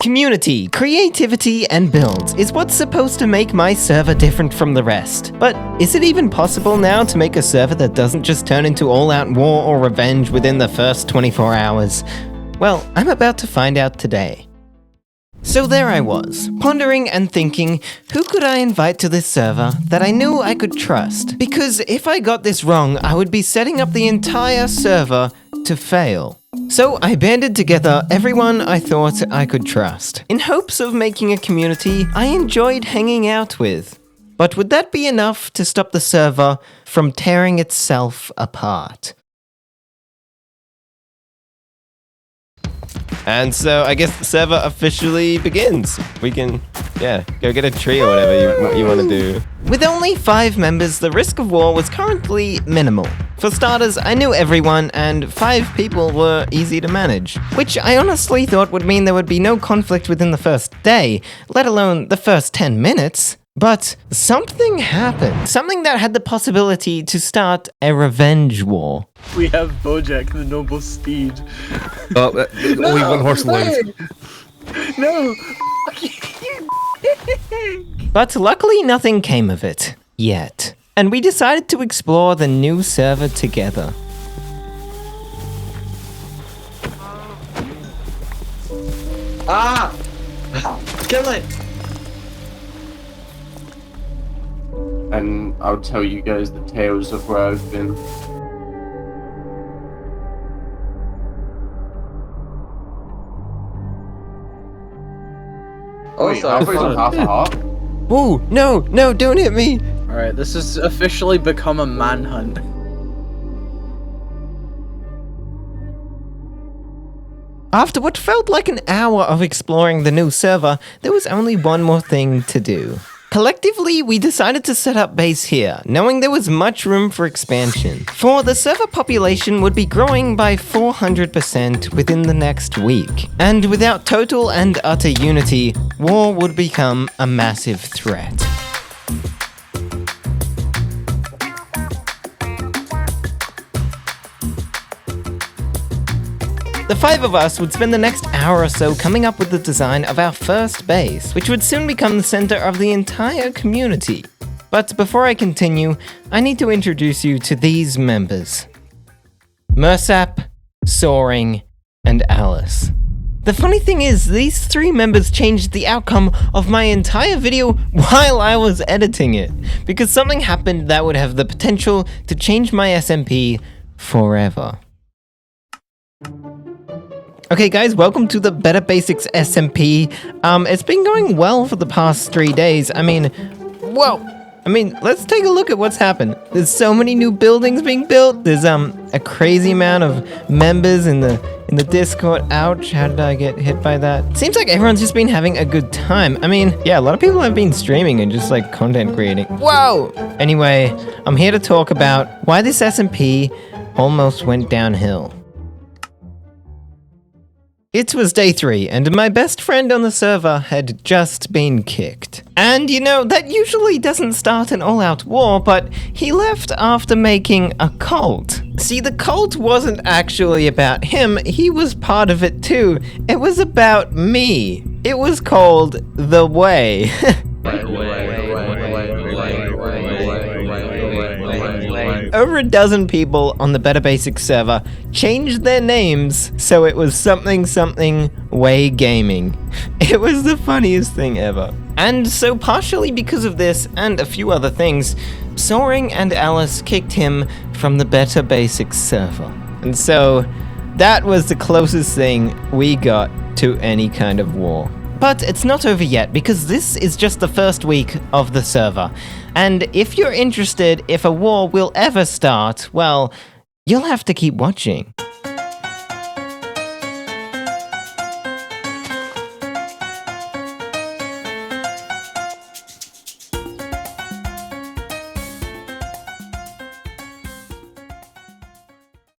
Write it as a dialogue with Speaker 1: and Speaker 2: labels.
Speaker 1: Community, creativity, and builds is what's supposed to make my server different from the rest. But is it even possible now to make a server that doesn't just turn into all-out war or revenge within the first 24 hours? Well, I'm about to find out today. So there I was, pondering and thinking, who could I invite to this server that I knew I could trust? Because if I got this wrong, I would be setting up the entire server to fail. So I banded together everyone I thought I could trust, in hopes of making a community I enjoyed hanging out with. But would that be enough to stop the server from tearing itself apart? And so I guess the server officially begins. We can, go get a tree or whatever you want to do. With only 5 members, the risk of war was currently minimal. For starters, I knew everyone, and 5 people were easy to manage. Which I honestly thought would mean there would be no conflict within the first day, let alone the first 10 minutes. But something happened. Something that had the possibility to start a revenge war.
Speaker 2: We have Bojack, the noble steed.
Speaker 3: Oh, only one horse lives.
Speaker 2: No!
Speaker 1: But luckily nothing came of it. Yet. And we decided to explore the new server together.
Speaker 4: Ah! Kill it! And I'll tell you guys the tales of where I've been.
Speaker 2: Also,
Speaker 4: halfway to half a heart.
Speaker 1: Ooh, no, don't hit me!
Speaker 2: Alright, this has officially become a manhunt.
Speaker 1: After what felt like an hour of exploring the new server, there was only one more thing to do. Collectively, we decided to set up base here, knowing there was much room for expansion. For the server population would be growing by 400% within the next week. And without total and utter unity, war would become a massive threat. The 5 of us would spend the next hour or so coming up with the design of our first base, which would soon become the center of the entire community. But before I continue, I need to introduce you to these members. Mersap, Soaring, and Alice. The funny thing is, these 3 members changed the outcome of my entire video while I was editing it, because something happened that would have the potential to change my SMP forever. Okay guys, welcome to the Better Basics SMP. It's been going well for the past 3 days. Let's take a look at what's happened. There's so many new buildings being built. There's a crazy amount of members in the Discord. Ouch, how did I get hit by that? Seems like everyone's just been having a good time. A lot of people have been streaming and just like content creating. Whoa! Anyway, I'm here to talk about why this SMP almost went downhill. It was day 3, and my best friend on the server had just been kicked. And that usually doesn't start an all-out war, but he left after making a cult. See, the cult wasn't actually about him, he was part of it too. It was about me. It was called The Way. Over a dozen people on the Better Basics server changed their names so it was something Way Gaming. It was the funniest thing ever. And so partially because of this and a few other things, Soaring and Alice kicked him from the Better Basics server. And so that was the closest thing we got to any kind of war. But it's not over yet, because this is just the first week of the server. And if you're interested if a war will ever start, well, you'll have to keep watching.